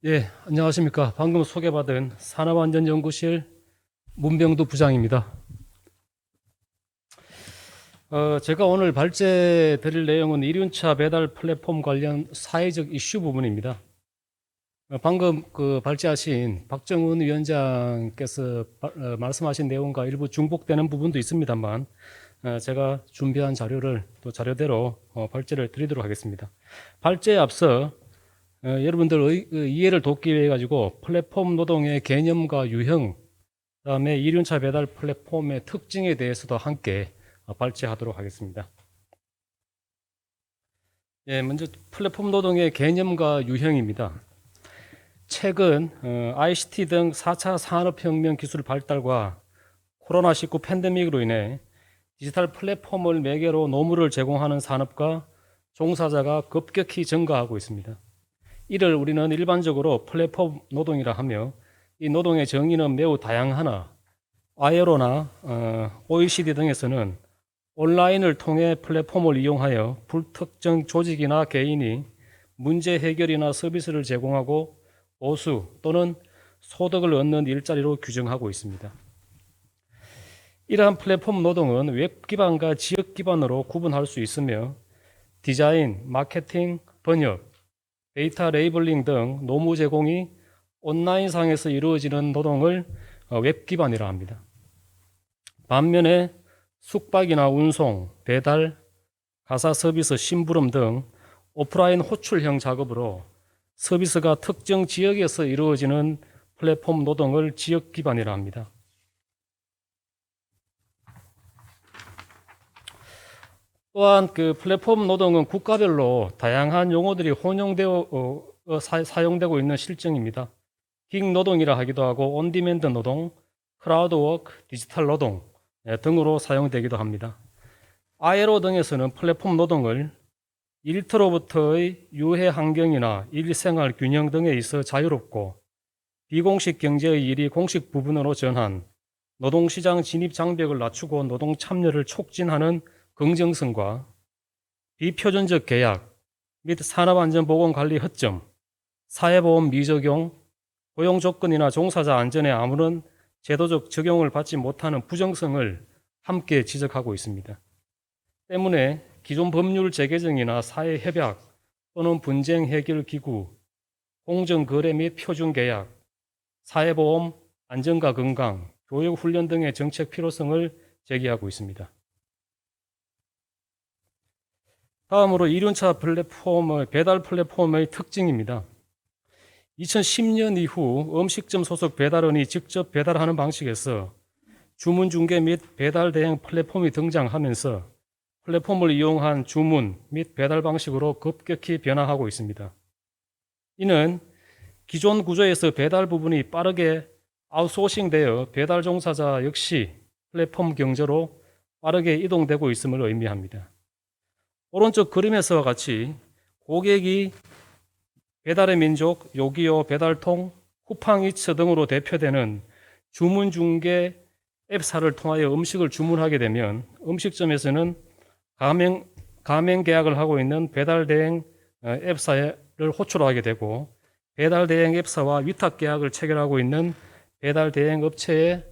예, 안녕하십니까. 방금 소개받은 산업안전연구실 문병두 부장입니다. 제가 오늘 발제 드릴 내용은 이륜차 배달 플랫폼 관련 사회적 이슈 부분입니다. 방금 발제하신 박정훈 위원장께서 말씀하신 내용과 일부 중복되는 부분도 있습니다만, 제가 준비한 자료를 또 자료대로 발제를 드리도록 하겠습니다. 발제에 앞서 여러분들 이해를 돕기 위해 가지고 플랫폼 노동의 개념과 유형, 그다음에 이륜차 배달 플랫폼의 특징에 대해서도 함께 발제하도록 하겠습니다. 예, 먼저 플랫폼 노동의 개념과 유형입니다. 최근 ICT 등 4차 산업혁명 기술 발달과 코로나19 팬데믹으로 인해 디지털 플랫폼을 매개로 노무를 제공하는 산업과 종사자가 급격히 증가하고 있습니다. 이를 우리는 일반적으로 플랫폼 노동이라 하며, 이 노동의 정의는 매우 다양하나 ILO나 OECD 등에서는 온라인을 통해 플랫폼을 이용하여 불특정 조직이나 개인이 문제 해결이나 서비스를 제공하고 보수 또는 소득을 얻는 일자리로 규정하고 있습니다. 이러한 플랫폼 노동은 웹 기반과 지역 기반으로 구분할 수 있으며, 디자인, 마케팅, 번역, 데이터 레이블링 등 노무 제공이 온라인상에서 이루어지는 노동을 웹 기반이라 합니다. 반면에 숙박이나 운송, 배달, 가사 서비스, 심부름 등 오프라인 호출형 작업으로 서비스가 특정 지역에서 이루어지는 플랫폼 노동을 지역 기반이라 합니다. 또한 플랫폼 노동은 국가별로 다양한 용어들이 혼용되어 사용되고 있는 실정입니다. 긱 노동이라 하기도 하고 온디맨드 노동, 크라우드 워크, 디지털 노동 등으로 사용되기도 합니다. ILO 등에서는 플랫폼 노동을 일터로부터의 유해 환경이나 일생활 균형 등에 있어 자유롭고 비공식 경제의 일이 공식 부분으로 전환, 노동시장 진입 장벽을 낮추고 노동 참여를 촉진하는 긍정성과 비표준적 계약 및 산업안전보건관리 허점, 사회보험 미적용, 고용조건이나 종사자 안전에 아무런 제도적 적용을 받지 못하는 부정성을 함께 지적하고 있습니다. 때문에 기존 법률 재개정이나 사회협약 또는 분쟁 해결 기구, 공정거래 및 표준계약, 사회보험, 안전과 건강, 교육훈련 등의 정책 필요성을 제기하고 있습니다. 다음으로 이륜차 플랫폼의 배달 플랫폼의 특징입니다. 2010년 이후 음식점 소속 배달원이 직접 배달하는 방식에서 주문 중개 및 배달 대행 플랫폼이 등장하면서 플랫폼을 이용한 주문 및 배달 방식으로 급격히 변화하고 있습니다. 이는 기존 구조에서 배달 부분이 빠르게 아웃소싱되어 배달 종사자 역시 플랫폼 경제로 빠르게 이동되고 있음을 의미합니다. 오른쪽 그림에서와 같이 고객이 배달의 민족, 요기요, 배달통, 쿠팡이츠 등으로 대표되는 주문 중개 앱사를 통하여 음식을 주문하게 되면 음식점에서는 가맹 계약을 하고 있는 배달 대행 앱사를 호출하게 되고, 배달 대행 앱사와 위탁 계약을 체결하고 있는 배달 대행 업체의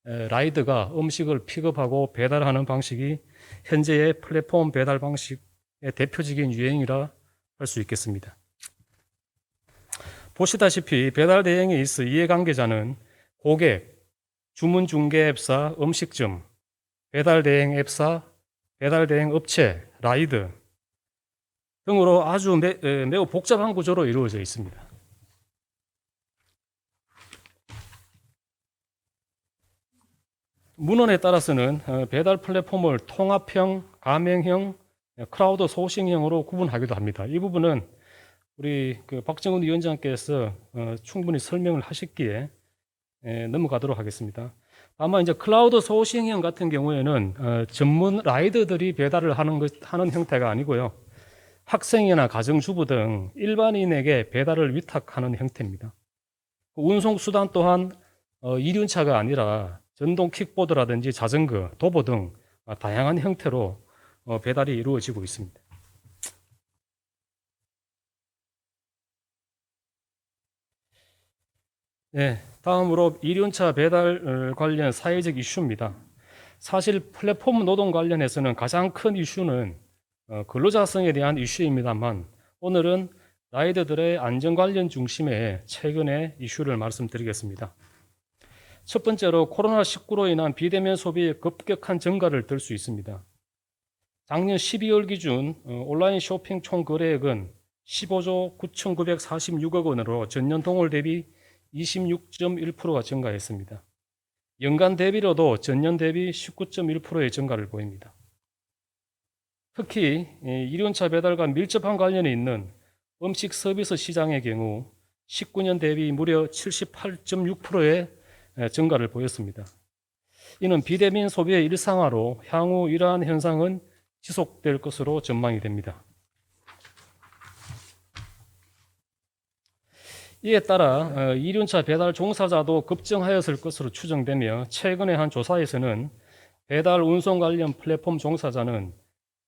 라이드가 음식을 픽업하고 배달하는 방식이 현재의 플랫폼 배달 방식의 대표적인 유행이라 할 수 있겠습니다. 보시다시피 배달 대행에 있어 이해관계자는 고객, 주문 중개 앱사, 음식점, 배달 대행 앱사, 배달 대행 업체, 라이드 등으로 아주 매우 복잡한 구조로 이루어져 있습니다. 문헌에 따라서는 배달 플랫폼을 통합형, 가맹형, 크라우드 소싱형으로 구분하기도 합니다. 이 부분은 우리 박정훈 위원장께서 충분히 설명을 하셨기에 넘어가도록 하겠습니다. 아마 이제 클라우드 소싱형 같은 경우에는 전문 라이더들이 배달을 하는 형태가 아니고요. 학생이나 가정주부 등 일반인에게 배달을 위탁하는 형태입니다. 운송 수단 또한 이륜차가 아니라 전동 킥보드라든지 자전거, 도보 등 다양한 형태로 배달이 이루어지고 있습니다. 네, 다음으로 이륜차 배달 관련 사회적 이슈입니다. 사실 플랫폼 노동 관련해서는 가장 큰 이슈는 근로자성에 대한 이슈입니다만 오늘은 라이더들의 안전 관련 중심의 최근의 이슈를 말씀드리겠습니다. 첫 번째로 코로나19로 인한 비대면 소비의 급격한 증가를 들 수 있습니다. 작년 12월 기준 온라인 쇼핑 총 거래액은 15조 9,946억 원으로 전년 동월 대비 26.1%가 증가했습니다. 연간 대비로도 전년 대비 19.1%의 증가를 보입니다. 특히 이륜차 배달과 밀접한 관련이 있는 음식 서비스 시장의 경우 19년 대비 무려 78.6%의 증가를 보였습니다. 이는 비대면 소비의 일상화로 향후 이러한 현상은 지속될 것으로 전망이 됩니다. 이에 따라 이륜차 배달 종사자도 급증하였을 것으로 추정되며 최근의 한 조사에서는 배달 운송 관련 플랫폼 종사자는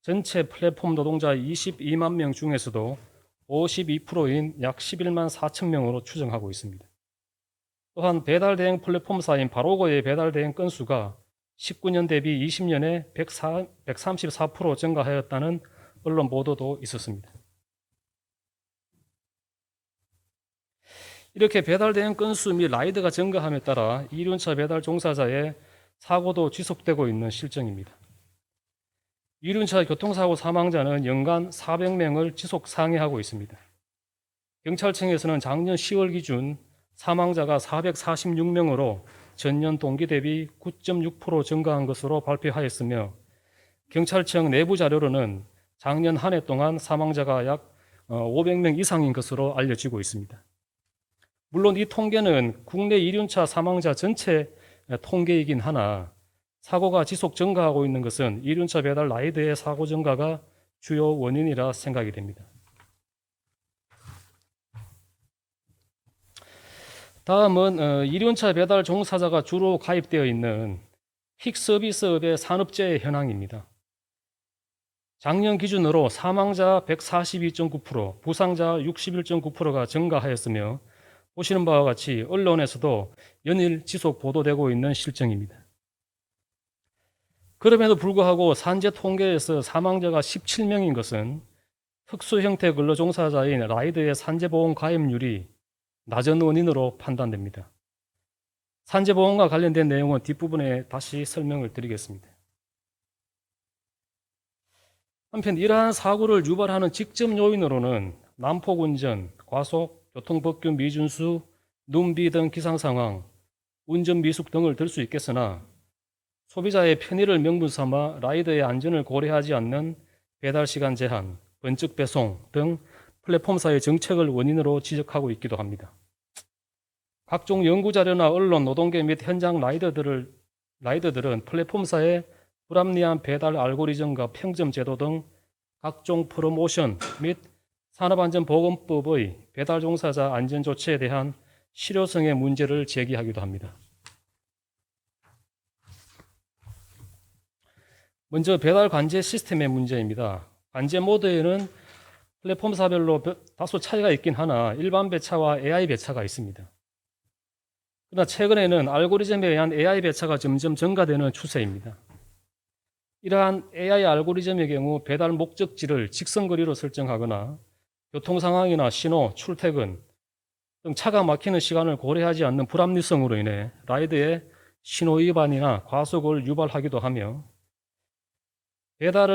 전체 플랫폼 노동자 22만 명 중에서도 52%인 약 11만 4천 명으로 추정하고 있습니다. 또한 배달 대행 플랫폼사인 바로거의 배달 대행 건수가 19년 대비 20년에 134% 증가하였다는 언론 보도도 있었습니다. 이렇게 배달 대행 건수 및 라이드가 증가함에 따라 이륜차 배달 종사자의 사고도 지속되고 있는 실정입니다. 이륜차 교통사고 사망자는 연간 400명을 지속 상회하고 있습니다. 경찰청에서는 작년 10월 기준 사망자가 446명으로 전년 동기 대비 9.6% 증가한 것으로 발표하였으며 경찰청 내부 자료로는 작년 한 해 동안 사망자가 약 500명 이상인 것으로 알려지고 있습니다. 물론 이 통계는 국내 이륜차 사망자 전체 통계이긴 하나 사고가 지속 증가하고 있는 것은 이륜차 배달 라이드의 사고 증가가 주요 원인이라 생각이 됩니다. 다음은 이륜차 배달 종사자가 주로 가입되어 있는 픽 서비스업의 산업재해 현황입니다. 작년 기준으로 사망자 142.9%, 부상자 61.9%가 증가하였으며 보시는 바와 같이 언론에서도 연일 지속 보도되고 있는 실정입니다. 그럼에도 불구하고 산재 통계에서 사망자가 17명인 것은 특수 형태 근로 종사자인 라이드의 산재보험 가입률이 낮은 원인으로 판단됩니다. 산재보험과 관련된 내용은 뒷부분에 다시 설명을 드리겠습니다. 한편 이러한 사고를 유발하는 직접 요인으로는 난폭운전, 과속, 교통법규 미준수, 눈비 등 기상상황, 운전 미숙 등을 들 수 있겠으나 소비자의 편의를 명분 삼아 라이더의 안전을 고려하지 않는 배달시간 제한, 번쩍 배송 등 플랫폼사의 정책을 원인으로 지적하고 있기도 합니다. 각종 연구자료나 언론, 노동계 및 현장 라이더들은 플랫폼사의 불합리한 배달 알고리즘과 평점 제도 등 각종 프로모션 및 산업안전보건법의 배달 종사자 안전 조치에 대한 실효성의 문제를 제기하기도 합니다. 먼저 배달 관제 시스템의 문제입니다. 관제 모드에는 플랫폼사별로 다소 차이가 있긴 하나 일반 배차와 AI 배차가 있습니다. 그러나 최근에는 알고리즘에 의한 AI 배차가 점점 증가되는 추세입니다. 이러한 AI 알고리즘의 경우 배달 목적지를 직선거리로 설정하거나 교통 상황이나 신호, 출퇴근 등 차가 막히는 시간을 고려하지 않는 불합리성으로 인해 라이드의 신호 위반이나 과속을 유발하기도 하며 배달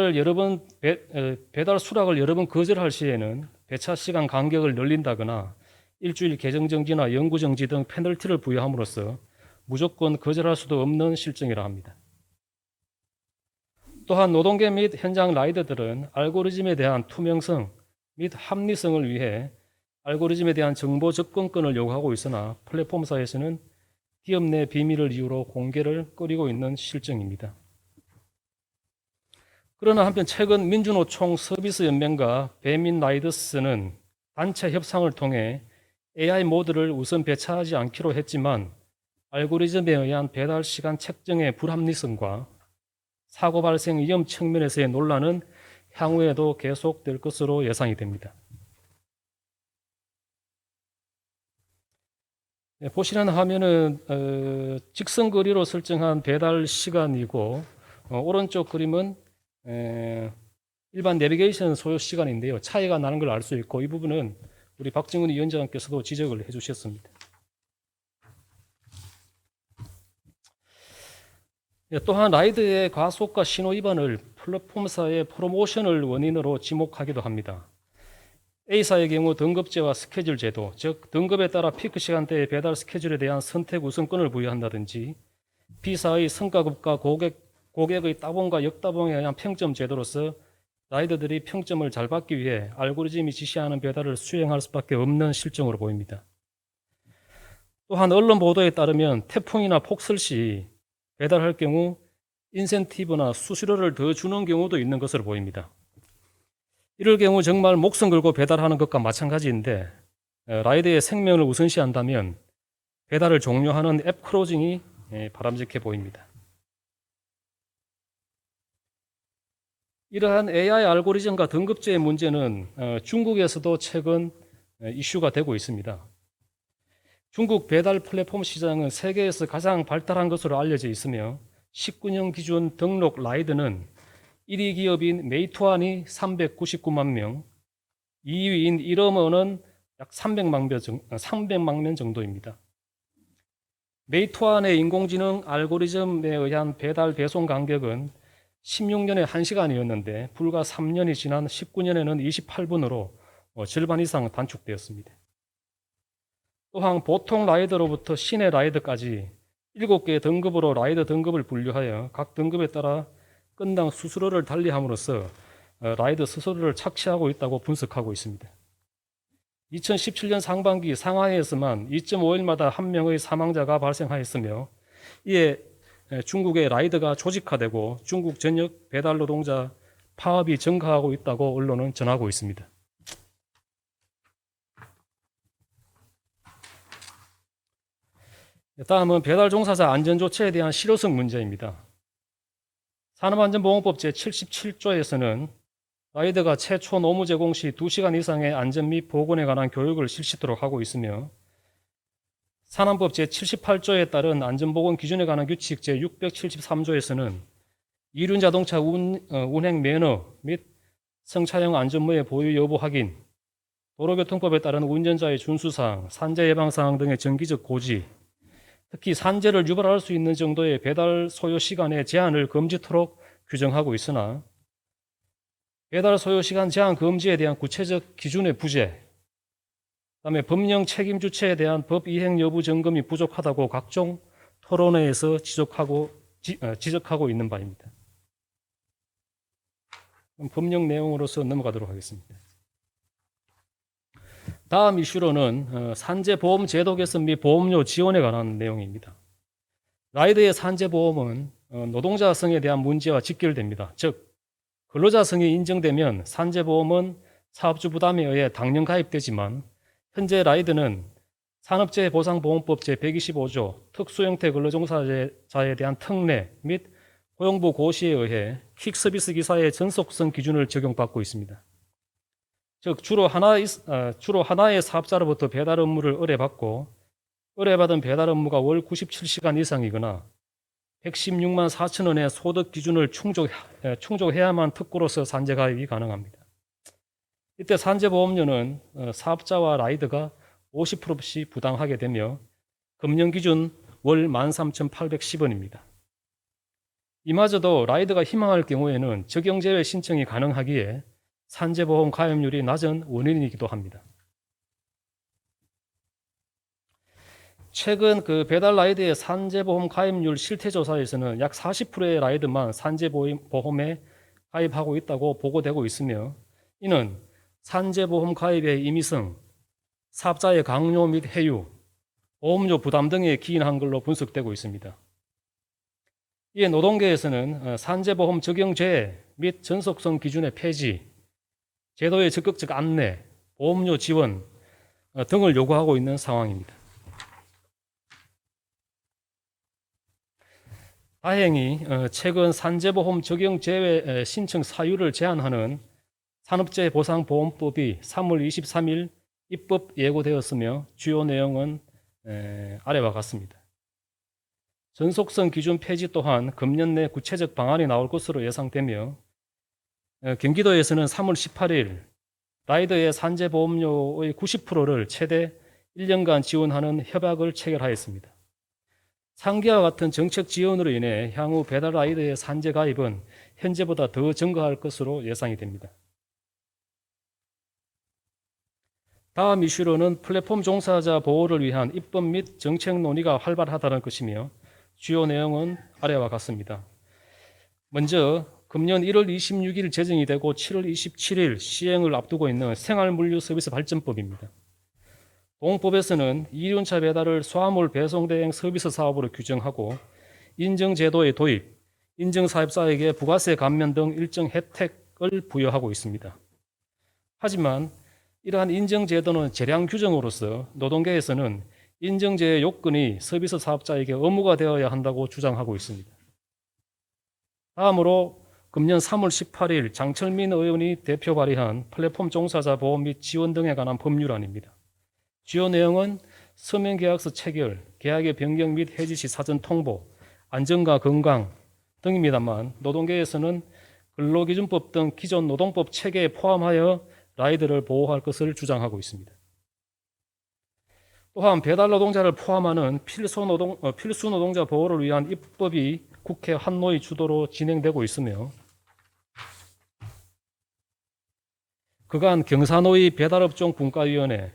수락을 여러 번 거절할 시에는 배차 시간 간격을 늘린다거나 일주일 계정 정지나 영구 정지 등 페널티를 부여함으로써 무조건 거절할 수도 없는 실정이라 합니다. 또한 노동계 및 현장 라이더들은 알고리즘에 대한 투명성 및 합리성을 위해 알고리즘에 대한 정보 접근권을 요구하고 있으나 플랫폼사에서는 기업 내 비밀을 이유로 공개를 꺼리고 있는 실정입니다. 그러나 한편 최근 민주노총 서비스연맹과 배민라이더스는 단체 협상을 통해 AI 모드를 우선 배차하지 않기로 했지만 알고리즘에 의한 배달 시간 책정의 불합리성과 사고 발생 위험 측면에서의 논란은 향후에도 계속될 것으로 예상이 됩니다. 보시는 화면은 직선 거리로 설정한 배달 시간이고 오른쪽 그림은 일반 내비게이션 소요 시간인데요. 차이가 나는 걸 알 수 있고 이 부분은 우리 박정훈 위원장께서도 지적을 해주셨습니다. 또한 라이드의 과속과 신호 위반을 플랫폼사의 프로모션을 원인으로 지목하기도 합니다. A사의 경우 등급제와 스케줄 제도, 즉 등급에 따라 피크 시간대의 배달 스케줄에 대한 선택 우선권을 부여한다든지 B사의 성과급과 고객의 따봉과 역따봉에 의한 평점 제도로서 라이더들이 평점을 잘 받기 위해 알고리즘이 지시하는 배달을 수행할 수밖에 없는 실정으로 보입니다. 또한 언론 보도에 따르면 태풍이나 폭설 시 배달할 경우 인센티브나 수수료를 더 주는 경우도 있는 것으로 보입니다. 이럴 경우 정말 목숨 걸고 배달하는 것과 마찬가지인데 라이더의 생명을 우선시한다면 배달을 종료하는 앱 클로징이 바람직해 보입니다. 이러한 AI 알고리즘과 등급제의 문제는 중국에서도 최근 이슈가 되고 있습니다. 중국 배달 플랫폼 시장은 세계에서 가장 발달한 것으로 알려져 있으며 19년 기준 등록 라이드는 1위 기업인 메이투안이 399만 명, 2위인 이러머는 약 300만 명 정도입니다. 메이투안의 인공지능 알고리즘에 의한 배달 배송 간격은 16년에 1시간이었는데 불과 3년이 지난 19년에는 28분으로 절반 이상 단축되었습니다. 또한 보통 라이더로부터 시내 라이더까지 7개의 등급으로 라이더 등급을 분류하여 각 등급에 따라 건당 수수료를 달리함으로써 라이더 스스로를 착취하고 있다고 분석하고 있습니다. 2017년 상반기 상하이에서만 2.5일마다 1명의 사망자가 발생하였으며 이에 중국의 라이더가 조직화되고 중국 전역 배달 노동자 파업이 증가하고 있다고 언론은 전하고 있습니다. 다음은 배달 종사자 안전조치에 대한 실효성 문제입니다. 산업안전보건법 제77조에서는 라이더가 최초 노무 제공 시 2시간 이상의 안전 및 보건에 관한 교육을 실시토록 하고 있으며 산안법 제78조에 따른 안전보건 기준에 관한 규칙 제673조에서는 이륜 자동차 운행 매너 및 승차용 안전모의 보유 여부 확인, 도로교통법에 따른 운전자의 준수사항, 산재 예방사항 등의 정기적 고지, 특히 산재를 유발할 수 있는 정도의 배달 소요 시간의 제한을 금지토록 규정하고 있으나 배달 소요 시간 제한 금지에 대한 구체적 기준의 부재, 그다음에 법령 책임 주체에 대한 법 이행 여부 점검이 부족하다고 각종 토론회에서 지적하고 있는 바입니다. 그럼 법령 내용으로서 넘어가도록 하겠습니다. 다음 이슈로는 산재보험 제도 개선 및 보험료 지원에 관한 내용입니다. 라이더의 산재보험은 노동자성에 대한 문제와 직결됩니다. 즉, 근로자성이 인정되면 산재보험은 사업주 부담에 의해 당연 가입되지만 현재 라이더는 산업재해보상보험법 제125조 특수형태 근로종사자에 대한 특례 및 고용부 고시에 의해 퀵서비스 기사의 전속성 기준을 적용받고 있습니다. 즉 주로 하나의 사업자로부터 배달 업무를 의뢰받고 의뢰받은 배달 업무가 월 97시간 이상이거나 116만 4천 원의 소득 기준을 충족해야만 특구로서 산재 가입이 가능합니다. 이때 산재보험료는 사업자와 라이더가 50%씩 부담하게 되며 금년 기준 월 13,810원입니다. 이마저도 라이더가 희망할 경우에는 적용제외 신청이 가능하기에 산재보험 가입률이 낮은 원인이기도 합니다. 최근 배달 라이더의 산재보험 가입률 실태조사에서는 약 40%의 라이더만 산재보험에 가입하고 있다고 보고되고 있으며 이는 산재보험 가입의 임의성, 사업자의 강요 및 해유, 보험료 부담 등에 기인한 걸로 분석되고 있습니다. 이에 노동계에서는 산재보험 적용제외 및 전속성 기준의 폐지, 제도의 적극적 안내, 보험료 지원 등을 요구하고 있는 상황입니다. 다행히 최근 산재보험 적용 제외 신청 사유를 제한하는 산업재해보상보험법이 3월 23일 입법 예고되었으며 주요 내용은 아래와 같습니다. 전속성 기준 폐지 또한 금년 내 구체적 방안이 나올 것으로 예상되며 경기도에서는 3월 18일 라이더의 산재보험료의 90%를 최대 1년간 지원하는 협약을 체결하였습니다. 상기와 같은 정책 지원으로 인해 향후 배달 라이더의 산재 가입은 현재보다 더 증가할 것으로 예상이 됩니다. 다음 이슈로는 플랫폼 종사자 보호를 위한 입법 및 정책 논의가 활발하다는 것이며 주요 내용은 아래와 같습니다. 먼저 금년 1월 26일 제정이 되고 7월 27일 시행을 앞두고 있는 생활물류서비스 발전법입니다. 동법에서는 이륜차 배달을 수화물 배송 대행 서비스 사업으로 규정하고 인증제도의 도입, 인증사업자에게 부가세 감면 등 일정 혜택을 부여하고 있습니다. 하지만 이러한 인증제도는 재량 규정으로서 노동계에서는 인증제의 요건이 서비스 사업자에게 의무가 되어야 한다고 주장하고 있습니다. 다음으로 금년 3월 18일 장철민 의원이 대표 발의한 플랫폼 종사자 보험 및 지원 등에 관한 법률안입니다. 주요 내용은 서명계약서 체결, 계약의 변경 및 해지 시 사전 통보, 안전과 건강 등입니다만 노동계에서는 근로기준법 등 기존 노동법 체계에 포함하여 라이더를 보호할 것을 주장하고 있습니다. 또한 배달 노동자를 포함하는 필수 노동자 보호를 위한 입법이 국회 환노위 주도로 진행되고 있으며 그간 경사노위 배달업종 분과위원회,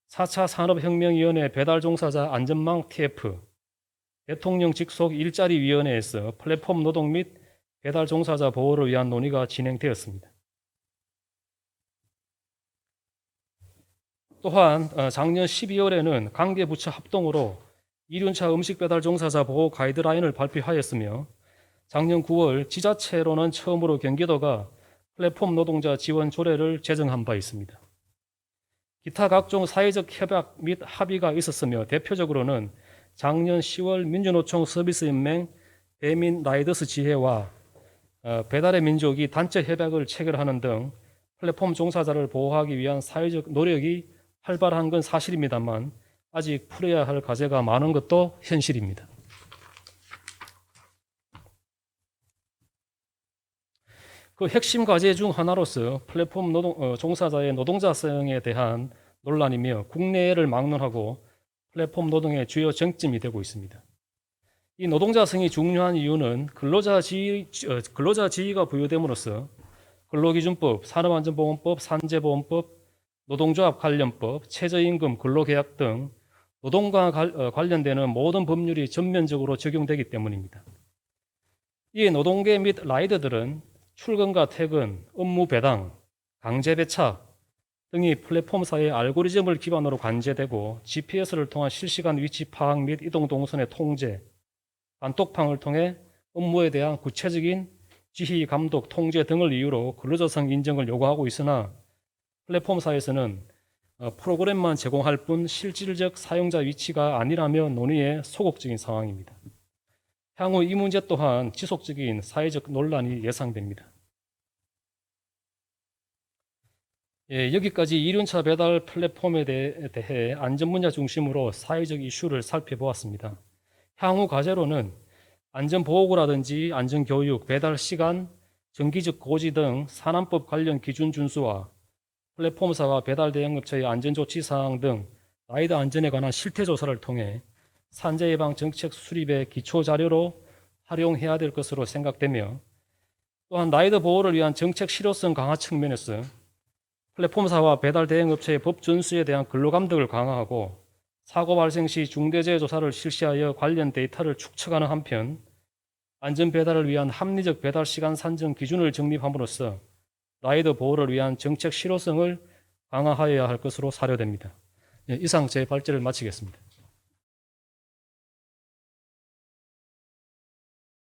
4차 산업혁명위원회 배달종사자 안전망 TF, 대통령 직속 일자리위원회에서 플랫폼 노동 및 배달종사자 보호를 위한 논의가 진행되었습니다. 또한 작년 12월에는 관계부처 합동으로 이륜차 음식배달 종사자 보호 가이드라인을 발표하였으며 작년 9월 지자체로는 처음으로 경기도가 플랫폼 노동자 지원 조례를 제정한 바 있습니다. 기타 각종 사회적 협약 및 합의가 있었으며 대표적으로는 작년 10월 민주노총 서비스연맹 배민 라이더스 지회와 배달의 민족이 단체 협약을 체결하는 등 플랫폼 종사자를 보호하기 위한 사회적 노력이 활발한 건 사실입니다만 아직 풀어야 할 과제가 많은 것도 현실입니다. 그 핵심 과제 중 하나로서 플랫폼 종사자의 노동자성에 대한 논란이며 국내를 막론하고 플랫폼 노동의 주요 쟁점이 되고 있습니다. 이 노동자성이 중요한 이유는 근로자 지위가 부여됨으로써 근로기준법, 산업안전보건법, 산재보험법, 노동조합 관련법, 최저임금, 근로계약 등 노동과 관련되는 모든 법률이 전면적으로 적용되기 때문입니다. 이에 노동계 및 라이더들은 출근과 퇴근, 업무 배당, 강제 배차 등이 플랫폼사의 알고리즘을 기반으로 관제되고 GPS를 통한 실시간 위치 파악 및 이동 동선의 통제, 단톡방을 통해 업무에 대한 구체적인 지휘, 감독, 통제 등을 이유로 근로자성 인정을 요구하고 있으나 플랫폼사에서는 프로그램만 제공할 뿐 실질적 사용자 위치가 아니라며 논의에 소극적인 상황입니다. 향후 이 문제 또한 지속적인 사회적 논란이 예상됩니다. 여기까지 이륜차 배달 플랫폼에 대해 안전 분야 중심으로 사회적 이슈를 살펴보았습니다. 향후 과제로는 안전보호구라든지 안전교육, 배달 시간, 정기적 고지 등 산안법 관련 기준 준수와 플랫폼사와 배달 대행업체의 안전조치 사항 등 라이더 안전에 관한 실태조사를 통해 산재 예방 정책 수립의 기초 자료로 활용해야 될 것으로 생각되며 또한 라이더 보호를 위한 정책 실효성 강화 측면에서 플랫폼사와 배달 대행업체의 법 준수에 대한 근로감독을 강화하고 사고 발생 시 중대재해 조사를 실시하여 관련 데이터를 축적하는 한편 안전 배달을 위한 합리적 배달 시간 산정 기준을 정립함으로써 라이더 보호를 위한 정책 실효성을 강화하여야 할 것으로 사료됩니다. 이상 제 발제를 마치겠습니다.